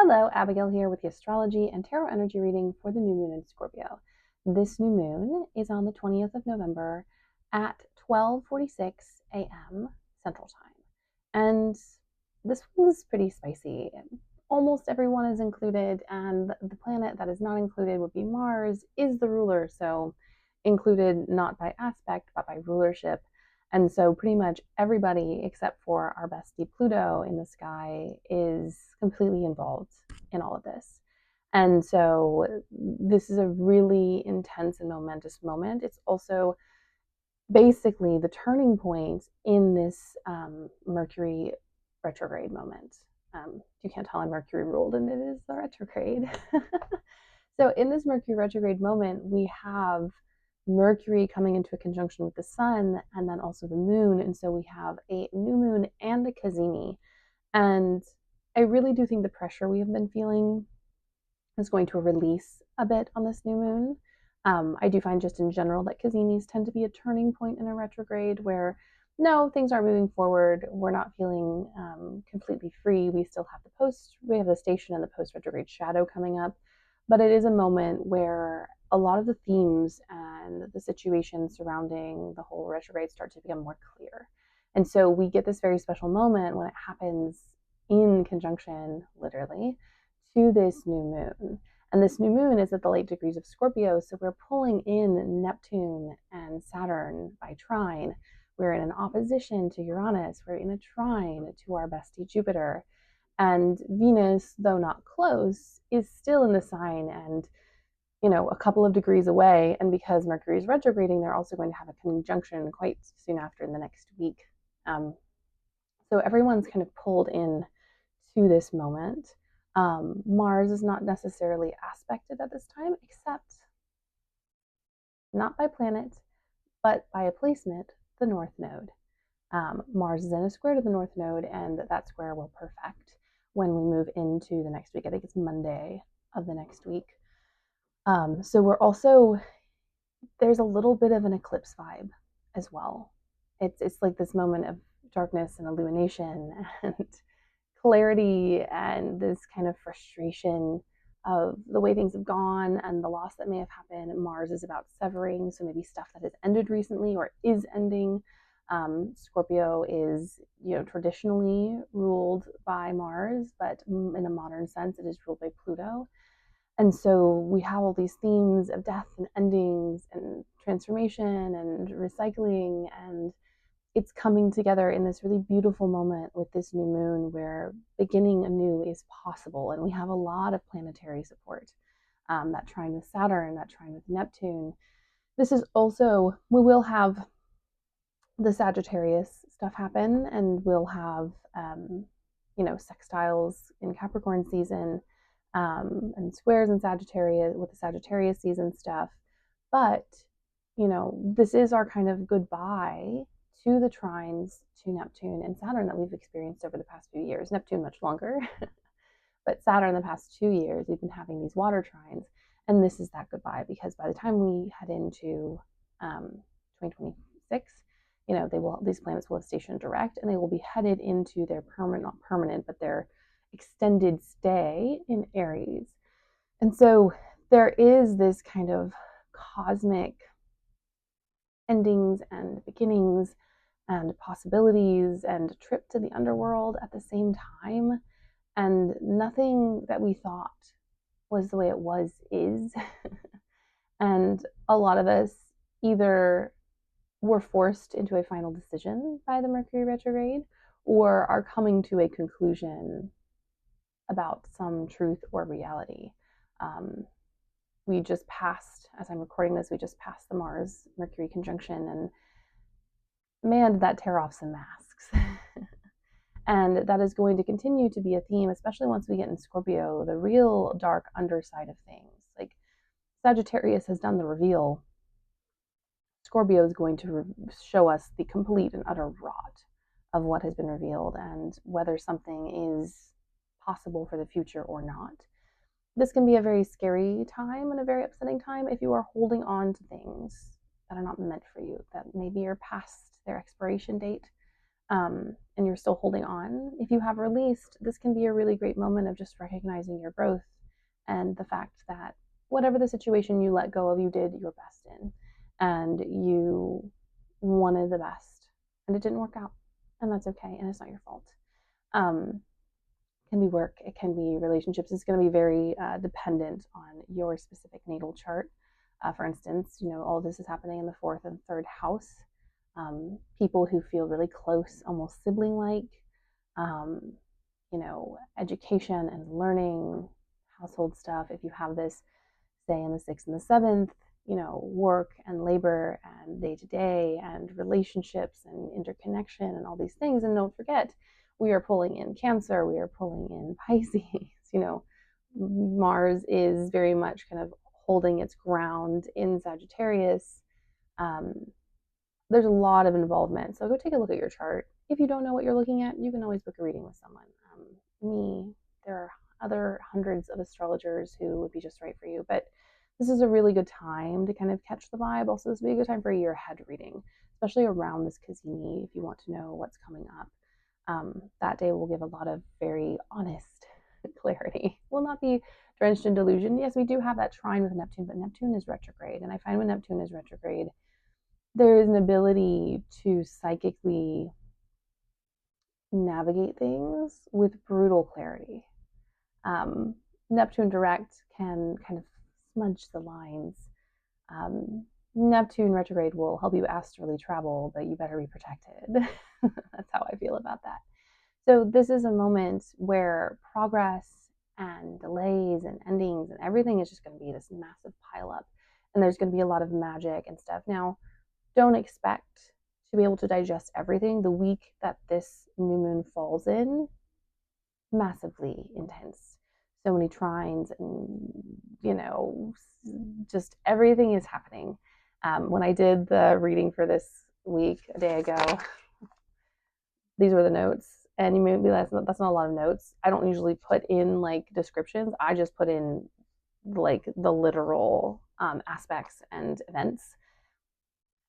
Hello, Abigail here with the astrology and tarot energy reading for the new moon in Scorpio. This new moon is on the 20th of November at 12:46 a.m. Central Time. And this was pretty spicy. Almost everyone is included, and the planet that is not included would be Mars, is the ruler, so included not by aspect but by rulership. And so pretty much everybody except for our bestie Pluto in the sky is completely involved in all of this. And so this is a really intense and momentous moment. It's also basically the turning point in this Mercury retrograde moment. You can't tell I'm Mercury ruled, and it is the retrograde. So in this Mercury retrograde moment, we have Mercury coming into a conjunction with the sun and then also the moon. And so we have a new moon and a Cazimi. And I really do think the pressure we have been feeling is going to release a bit on this new moon. I do find just in general that Cazimis tend to be a turning point in a retrograde where no, things are moving forward. We're not feeling completely free. We still have we have the station and the post retrograde shadow coming up, but it is a moment where a lot of the themes and the situations surrounding the whole retrograde start to become more clear. And so we get this very special moment when it happens in conjunction, literally, to this new moon. And this new moon is at the late degrees of Scorpio, so we're pulling in Neptune and Saturn by trine. We're in an opposition to Uranus. We're in a trine to our bestie Jupiter. And Venus, though not close, is still in the sign and, a couple of degrees away. And because Mercury is retrograding, they're also going to have a conjunction quite soon after in the next week. So everyone's kind of pulled in to this moment. Mars is not necessarily aspected at this time, except not by planet, but by a placement, the North Node. Mars is in a square to the North Node, and that square will perfect when we move into the next week. I think it's Monday of the next week. So there's a little bit of an eclipse vibe as well. It's like this moment of darkness and illumination and clarity and this kind of frustration of the way things have gone and the loss that may have happened. Mars is about severing, so maybe stuff that has ended recently or is ending. Scorpio is, traditionally ruled by Mars, but in a modern sense, it is ruled by Pluto. And so we have all these themes of death and endings and transformation and recycling, and it's coming together in this really beautiful moment with this new moon where beginning anew is possible. And we have a lot of planetary support. That trine with Saturn, that trine with Neptune. This is also, we will have the Sagittarius stuff happen, and we'll have, sextiles in Capricorn season, and squares in Sagittarius with the Sagittarius season stuff. But, this is our kind of goodbye to the trines to Neptune and Saturn that we've experienced over the past few years. Neptune much longer, but Saturn the past 2 years, we've been having these water trines. And this is that goodbye, because by the time we head into 2026, these planets will have stationed direct, and they will be headed into their not permanent, but their extended stay in Aries. And so there is this kind of cosmic endings and beginnings and possibilities and a trip to the underworld at the same time. And nothing that we thought was the way it was is. And a lot of us either were forced into a final decision by the Mercury retrograde or are coming to a conclusion about some truth or reality. We just passed, as I'm recording this, we just passed the Mars Mercury conjunction, and man, did that tear off some masks. And that is going to continue to be a theme, especially once we get in Scorpio, the real dark underside of things. Like Sagittarius has done the reveal. Scorpio is going to show us the complete and utter rot of what has been revealed and whether something is possible for the future or not. This can be a very scary time and a very upsetting time if you are holding on to things that are not meant for you, that maybe are past their expiration date. and you're still holding on, if you have released, this can be a really great moment of just recognizing your growth and the fact that whatever the situation you let go of, you did your best in, and you wanted the best, and it didn't work out, and that's okay, and it's not your fault. It can be work, it can be relationships. It's going to be very dependent on your specific natal chart. For instance, all of this is happening in the fourth and third house. People who feel really close, almost sibling like, um, education and learning, household stuff. If you have this, say, in the sixth and the seventh, work and labor and day to day and relationships and interconnection and all these things. And don't forget, we are pulling in Cancer, we are pulling in Pisces. Mars is very much kind of holding its ground in Sagittarius. Um, there's a lot of involvement. So go take a look at your chart. If you don't know what you're looking at, you can always book a reading with someone. There are other hundreds of astrologers who would be just right for you, but this is a really good time to kind of catch the vibe. Also, this would be a good time for a year ahead reading, especially around this Cazimi if you want to know what's coming up. That day will give a lot of very honest clarity. Will not be drenched in delusion. Yes, we do have that trine with Neptune, but Neptune is retrograde. And I find when Neptune is retrograde, there is an ability to psychically navigate things with brutal clarity. Um, Neptune direct can kind of smudge the lines. Neptune retrograde will help you astrally travel, but you better be protected. That's how I feel about that. So this is a moment where progress and delays and endings and everything is just going to be this massive pile up. And there's going to be a lot of magic and stuff. Now, don't expect to be able to digest everything. The week that this new moon falls in, massively intense. So many trines and, just everything is happening. When I did the reading for this week a day ago, these were the notes. And you may be like, that's not a lot of notes. I don't usually put in like descriptions. I just put in like the literal aspects and events.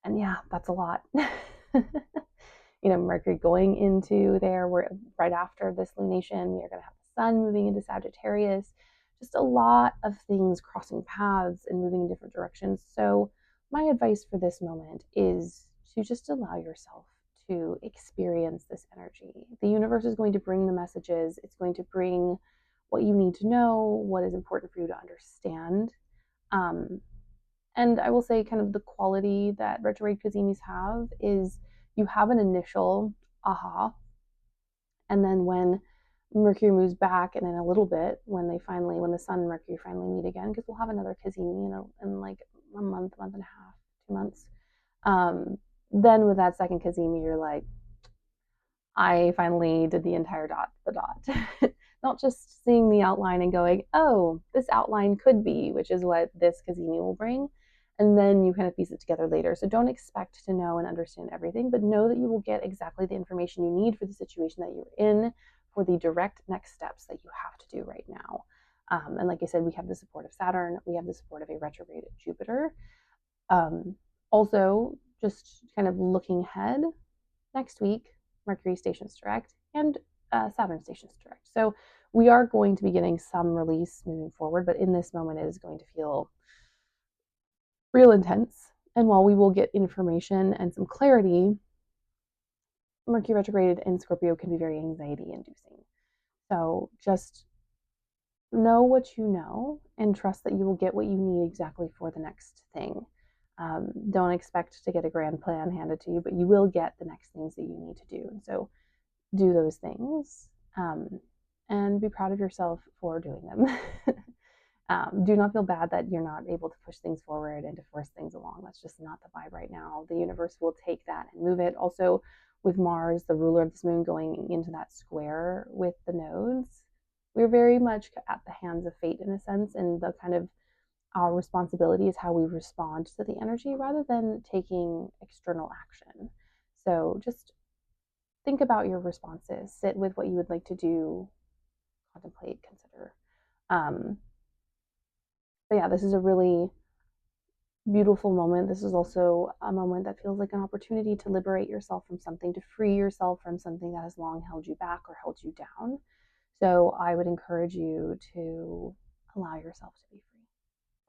And yeah, that's a lot. Mercury going into there, we're right after this lunation, we are going to have the sun moving into Sagittarius, just a lot of things crossing paths and moving in different directions. So my advice for this moment is to just allow yourself to experience this energy. The universe is going to bring the messages. It's going to bring what you need to know, what is important for you to understand. And I will say, kind of the quality that retrograde Cazimis have is you have an initial aha, and then when Mercury moves back, and in a little bit, when the Sun and Mercury finally meet again, because we'll have another Cazimi in like a month and a half, 2 months. Then with that second Cazimi, you're like, I finally did the entire the dot. Not just seeing the outline and going, oh, this outline could be, which is what this Cazimi will bring. And then you kind of piece it together later. So don't expect to know and understand everything, but know that you will get exactly the information you need for the situation that you're in, for the direct next steps that you have to do right now. And like I said, we have the support of Saturn, we have the support of a retrograde Jupiter. Also, just kind of looking ahead, next week, Mercury stations direct and Saturn stations direct. So we are going to be getting some release moving forward, but in this moment, it is going to feel real intense. And while we will get information and some clarity, Mercury retrograde in Scorpio can be very anxiety inducing. So just know what you know and trust that you will get what you need exactly for the next thing. Don't expect to get a grand plan handed to you, but you will get the next things that you need to do. And so do those things and be proud of yourself for doing them. Do not feel bad that you're not able to push things forward and to force things along. That's just not the vibe right now. The universe will take that and move it. Also, with Mars, the ruler of this moon, going into that square with the nodes, we're very much at the hands of fate in a sense, and the kind of our responsibility is how we respond to the energy rather than taking external action. So just think about your responses, sit with what you would like to do, contemplate, consider. But yeah, this is a really beautiful moment. This is also a moment that feels like an opportunity to liberate yourself from something, to free yourself from something that has long held you back or held you down. So I would encourage you to allow yourself to be free,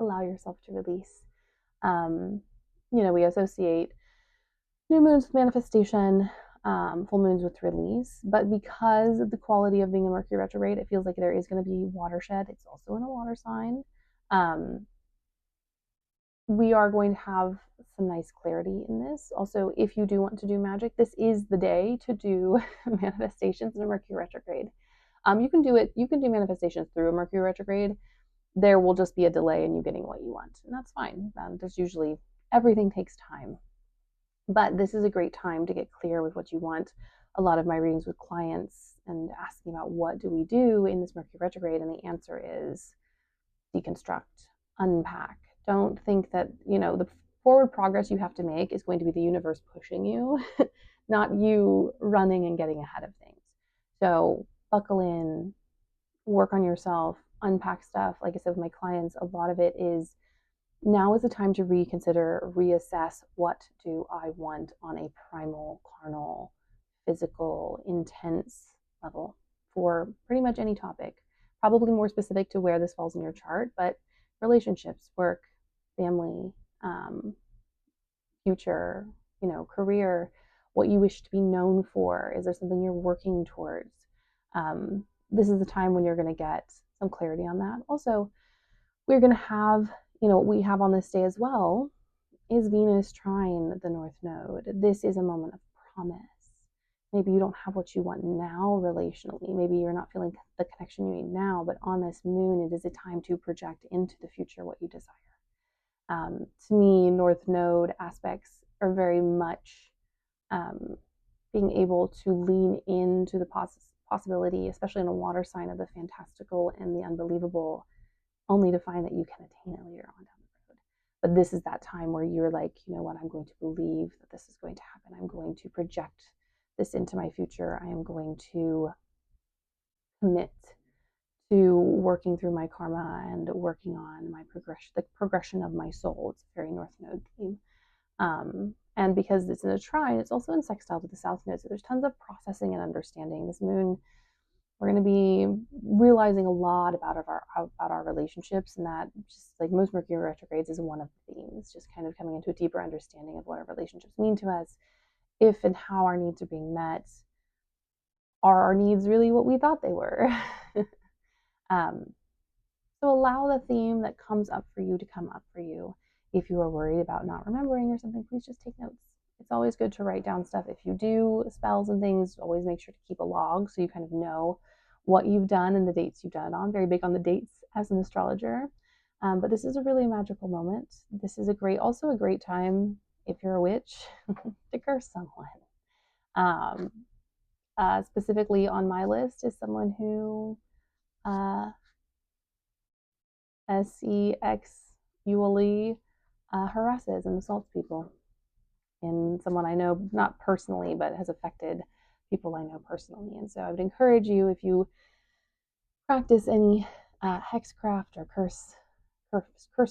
allow yourself to release. Um, we associate new moons with manifestation, full moons with release. But because of the quality of being a Mercury retrograde, it feels like there is going to be watershed. It's also in a water sign. We are going to have some nice clarity in this. Also, if you do want to do magic, this is the day to do manifestations in a Mercury retrograde. You can do it. You can do manifestations through a Mercury retrograde. There will just be a delay in you getting what you want, and that's fine. There's usually everything takes time, but this is a great time to get clear with what you want. A lot of my readings with clients and asking about what do we do in this Mercury retrograde, and the answer is deconstruct, unpack. Don't think that, the forward progress you have to make is going to be the universe pushing you, not you running and getting ahead of things. So buckle in, work on yourself, unpack stuff. Like I said with my clients, a lot of it is now is the time to reconsider, reassess what do I want on a primal, carnal, physical, intense level for pretty much any topic. Probably more specific to where this falls in your chart, but relationships, work, family, future, career, what you wish to be known for. Is there something you're working towards? This is the time when you're going to get some clarity on that. Also, we're going to have, what we have on this day as well is Venus trine the North Node. This is a moment of promise. Maybe you don't have what you want now relationally. Maybe you're not feeling the connection you need now, but on this moon, it is a time to project into the future what you desire. To me, North Node aspects are very much being able to lean into the possibility, especially in a water sign, of the fantastical and the unbelievable, only to find that you can attain it later on down the road. But this is that time where you're like, you know what, I'm going to believe that this is going to happen. I'm going to project this into my future. I am going to commit to working through my karma and working on my progression, the progression of my soul. It's a very North Node theme. And because it's in a trine, it's also in sextile to the South Node. So there's tons of processing and understanding. This moon, we're going to be realizing a lot about our relationships, and that, just like most Mercury retrogrades, is one of the themes. Just kind of coming into a deeper understanding of what our relationships mean to us, if and how our needs are being met. Are our needs really what we thought they were? So allow the theme that comes up for you to come up for you. If you are worried about not remembering or something, please just take notes. It's always good to write down stuff. If you do spells and things, always make sure to keep a log so you kind of know what you've done and the dates you've done it on. Very big on the dates as an astrologer. But this is a really magical moment. This is also a great time, if you're a witch, to curse someone. Specifically on my list is someone who sexually harasses and assaults people. And someone I know, not personally, but has affected people I know personally. And so I would encourage you, if you practice any hexcraft or curse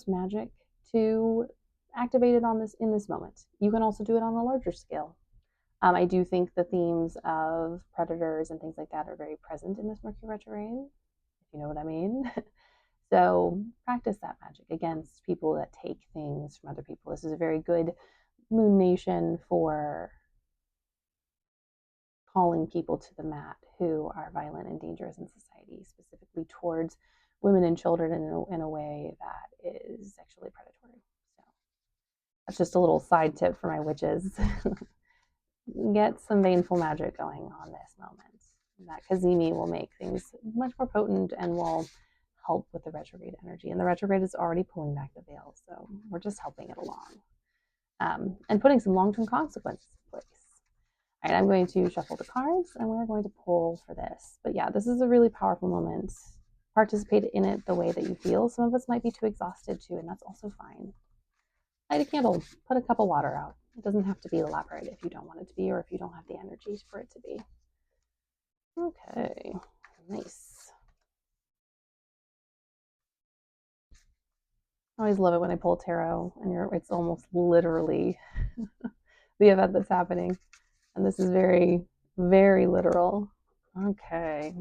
magic, to activate it in this moment. You can also do it on a larger scale. I do think the themes of predators and things like that are very present in this Mercury retrograde, if you know what I mean. So practice that magic against people that take things from other people. This is a very good moon nation for calling people to the mat who are violent and dangerous in society, specifically towards women and children in a way that is sexually predatory. So that's just a little side tip for my witches. Get some baneful magic going on this moment. That Cazimi will make things much more potent and will help with the retrograde energy. And the retrograde is already pulling back the veil, so we're just helping it along. And putting some long-term consequences in place. All right, I'm going to shuffle the cards and we're going to pull for this. But yeah, this is a really powerful moment. Participate in it the way that you feel. Some of us might be too exhausted too, and that's also fine. Light a candle, put a cup of water out. It doesn't have to be elaborate if you don't want it to be, or if you don't have the energy for it to be. Okay, nice. always love it when I pull tarot and it's almost literally the event that's happening. And this is very, very literal. Okay.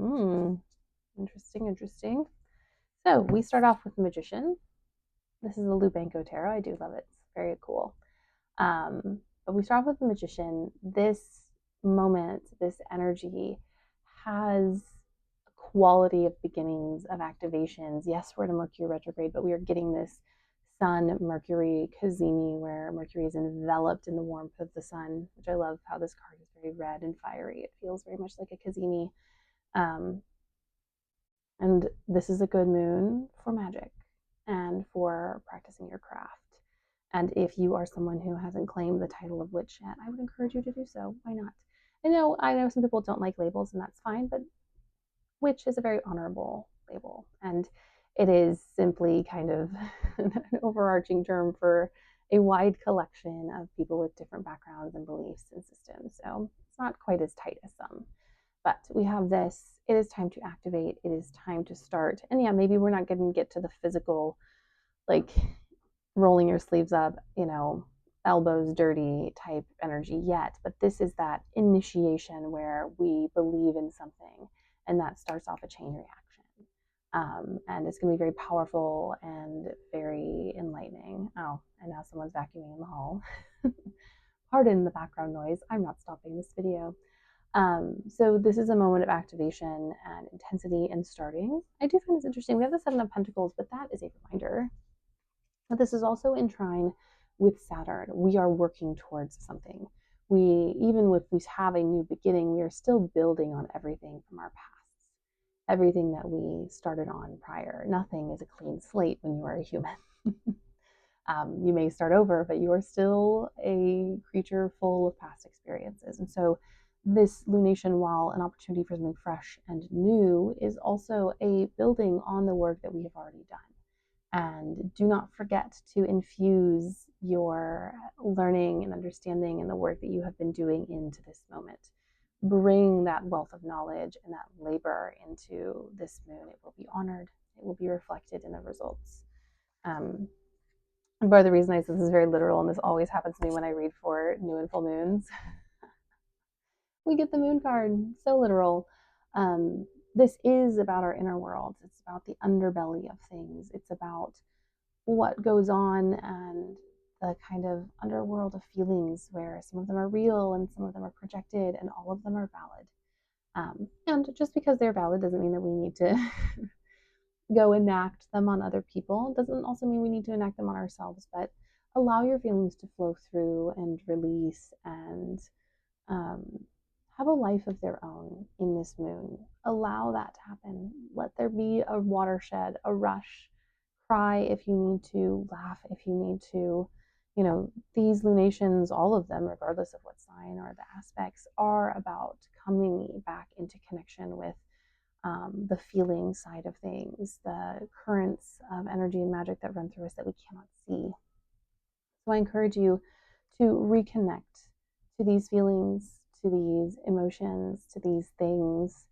Interesting, interesting. So we start off with the Magician. This is a Lubanko tarot. I do love it. It's very cool. But we start off with the Magician. This moment, this energy has a quality of beginnings, of activations. Yes, we're in a Mercury retrograde, but we are getting this Sun Mercury Cazimi, where Mercury is enveloped in the warmth of the sun, which I love how this card is very red and fiery. It feels very much like a Cazimi. And this is a good moon for magic and for practicing your craft. And if you are someone who hasn't claimed the title of witch yet, I would encourage you to do so. Why not? I know some people don't like labels, and that's fine, but witch is a very honorable label. And it is simply kind of an overarching term for a wide collection of people with different backgrounds and beliefs and systems. So it's not quite as tight as some. But we have this. It is time to activate. It is time to start. And yeah, maybe we're not going to get to the physical, like rolling your sleeves up, elbows dirty type energy yet. But this is that initiation where we believe in something, and that starts off a chain reaction. And it's going to be very powerful and very enlightening. Oh, and now someone's vacuuming in the hall. Pardon the background noise. I'm not stopping this video. So this is a moment of activation and intensity and starting. I do find this interesting. We have the Seven of Pentacles, but that is a reminder that this is also in trine with Saturn. We are working towards something. Even if we have a new beginning, we are still building on everything from our pasts, everything that we started on prior. Nothing is a clean slate when you are a human. You may start over, but you are still a creature full of past experiences. And so this lunation, while an opportunity for something fresh and new, is also a building on the work that we have already done. And do not forget to infuse your learning and understanding and the work that you have been doing into this moment. Bring that wealth of knowledge and that labor into this moon. It will be honored. It will be reflected in the results. And part of the reason I say this is very literal, and this always happens to me when I read for new and full moons, we get the moon card, so literal. This is about our inner world. It's about the underbelly of things. It's about what goes on and the kind of underworld of feelings where some of them are real and some of them are projected and all of them are valid. And just because they're valid doesn't mean that we need to go enact them on other people. It doesn't also mean we need to enact them on ourselves, but allow your feelings to flow through and release and have a life of their own in this moon. Allow that to happen. Let there be a watershed, a rush. Cry if you need to, laugh if you need to. These lunations, all of them, regardless of what sign or the aspects, are about coming back into connection with the feeling side of things, the currents of energy and magic that run through us that we cannot see. So I encourage you to reconnect to these feelings, to these emotions, to these things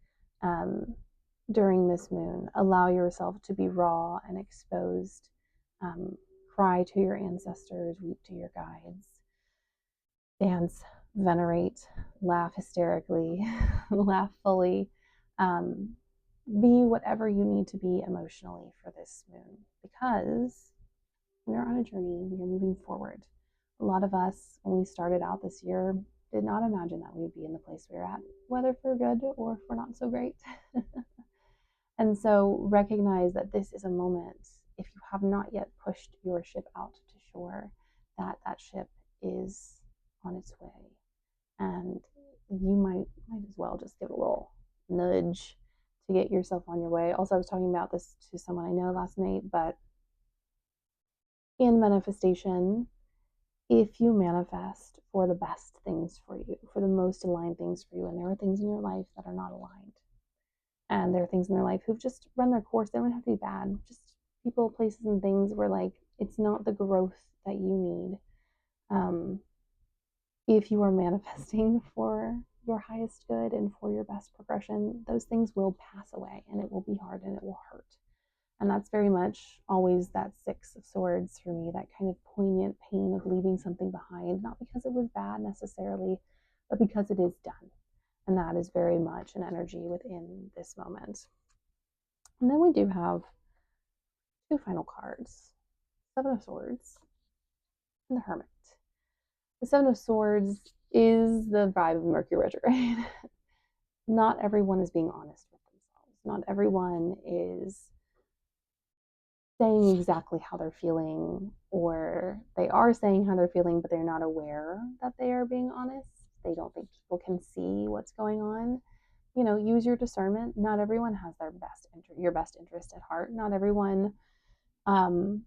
during this moon. Allow yourself to be raw and exposed. Cry to your ancestors, weep to your guides, dance, venerate, laugh hysterically, laugh fully. Be whatever you need to be emotionally for this moon, because we are on a journey. We are moving forward. A lot of us, when we started out this year, did not imagine that we would be in the place we're at, whether for good or for not so great. And so recognize that this is a moment, if you have not yet pushed your ship out to shore, that ship is on its way. And you might as well just give it a little nudge to get yourself on your way. Also, I was talking about this to someone I know last night, but in manifestation, if you manifest for the best things for you, for the most aligned things for you, and there are things in your life that are not aligned, and there are things in their life who've just run their course, they don't have to be bad, just people, places, and things where it's not the growth that you need. If you are manifesting for your highest good and for your best progression, those things will pass away, and it will be hard and it will hurt. And that's very much always that Six of Swords for me, that kind of poignant pain of leaving something behind, not because it was bad necessarily, but because it is done. And that is very much an energy within this moment. And then we do have two final cards, Seven of Swords and the Hermit. The Seven of Swords is the vibe of Mercury retrograde. Not everyone is being honest with themselves. Not everyone is saying exactly how they're feeling, or they are saying how they're feeling, but they're not aware that they are being honest. They don't think people can see what's going on. Use your discernment. Not everyone has your best interest at heart. Not everyone, um,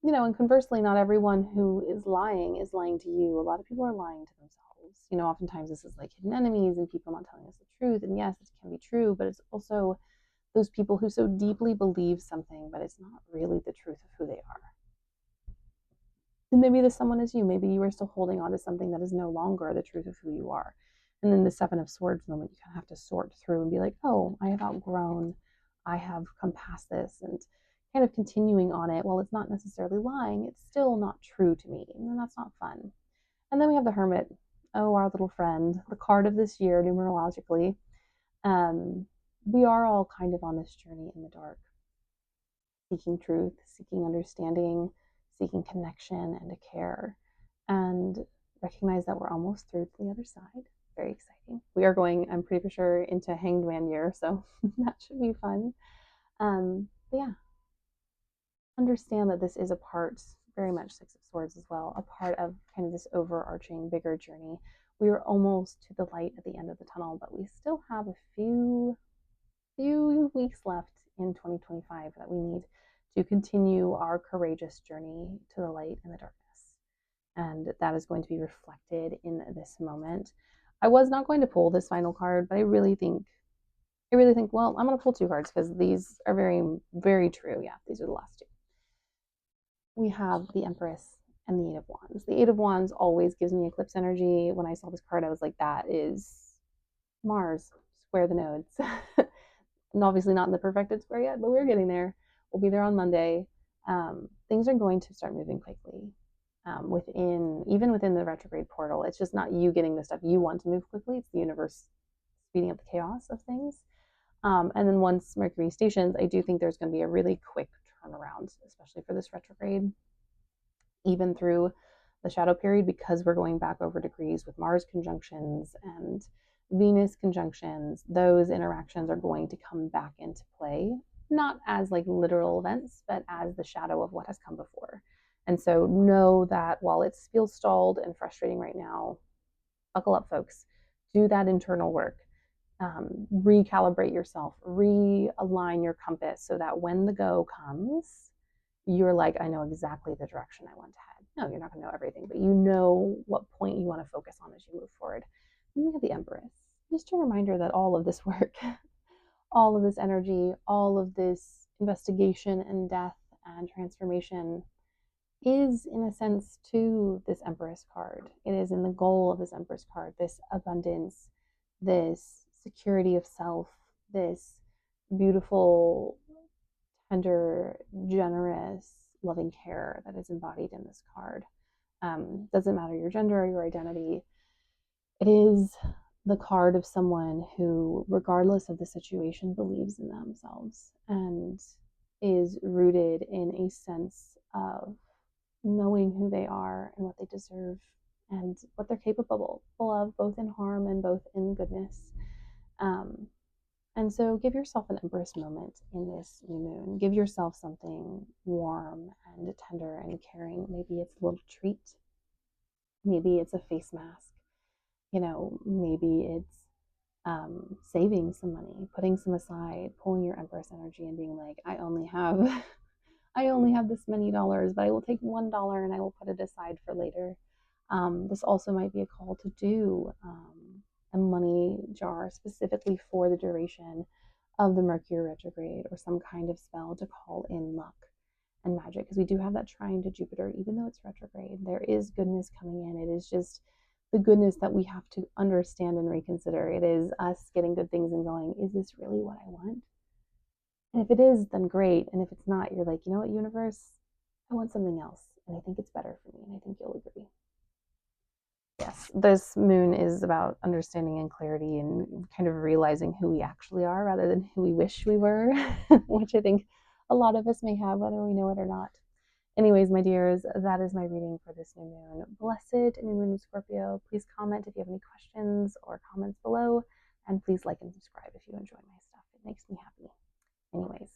and conversely, not everyone who is lying to you. A lot of people are lying to themselves. Oftentimes this is like hidden enemies and people not telling us the truth. And yes, it can be true, but it's also those people who so deeply believe something, but it's not really the truth of who they are. And maybe this someone is you. Maybe you are still holding on to something that is no longer the truth of who you are. And then the Seven of Swords moment, you kind of have to sort through and be like, oh, I have outgrown, I have come past this, and kind of continuing on it. While it's not necessarily lying, it's still not true to me, and that's not fun. And then we have the Hermit. Oh, our little friend, the card of this year numerologically. We are all kind of on this journey in the dark, seeking truth, seeking understanding, seeking connection and a care, and recognize that we're almost through to the other side. Very exciting. We are going, I'm pretty sure, into Hanged Man year, so that should be fun. But yeah, understand that this is a part, very much Six of Swords as well, a part of kind of this overarching, bigger journey. We are almost to the light at the end of the tunnel, but we still have a few weeks left in 2025 that we need to continue our courageous journey to the light and the darkness. And that is going to be reflected in this moment. I was not going to pull this final card, but I really think, well, I'm going to pull two cards because these are very, very true. Yeah, these are the last two. We have the Empress and the Eight of Wands. The Eight of Wands always gives me eclipse energy. When I saw this card, I was like, that is Mars, square the nodes. And obviously not in the perfected square yet, but we're getting there. We'll be there on Monday. Things are going to start moving quickly. Even within the retrograde portal, it's just not you getting the stuff you want to move quickly. It's the universe speeding up the chaos of things. And then once Mercury stations, I do think there's going to be a really quick turnaround, especially for this retrograde, even through the shadow period, because we're going back over degrees with Mars conjunctions and Venus conjunctions. Those interactions are going to come back into play, not as like literal events, but as the shadow of what has come before. And so know that while it feels stalled and frustrating right now, buckle up, folks. Do that internal work. Recalibrate yourself, realign your compass so that when the go comes, you're like, I know exactly the direction I want to head. No, you're not going to know everything, but you know what point you want to focus on as you move forward. And we have the Empress. Just a reminder that all of this work, all of this energy, all of this investigation and death and transformation is, in a sense, to this Empress card. It is in the goal of this Empress card, this abundance, this security of self, this beautiful, tender, generous, loving care that is embodied in this card. Doesn't matter your gender or your identity. It is the card of someone who, regardless of the situation, believes in themselves and is rooted in a sense of knowing who they are and what they deserve and what they're capable of, both in harm and both in goodness. And so give yourself an Empress moment in this new moon. Give yourself something warm and tender and caring. Maybe it's a little treat. Maybe it's a face mask. Maybe it's saving some money, putting some aside, pulling your Empress energy and being like, I only have this many dollars, but I will take $1 and I will put it aside for later. This also might be a call to do a money jar specifically for the duration of the Mercury retrograde, or some kind of spell to call in luck and magic, because we do have that trine to Jupiter. Even though it's retrograde, there is goodness coming in. It is just the goodness that we have to understand and reconsider. It is us getting good things and going, is this really what I want? And if it is, then great. And if it's not, you're like, you know what, universe, I want something else. And I think it's better for me. And I think you'll agree. Yes, this moon is about understanding and clarity and kind of realizing who we actually are rather than who we wish we were, which I think a lot of us may have, whether we know it or not. Anyways, my dears, that is my reading for this new moon. Blessed new moon in Scorpio. Please comment if you have any questions or comments below. And please like and subscribe if you enjoy my stuff. It makes me happy. Anyways,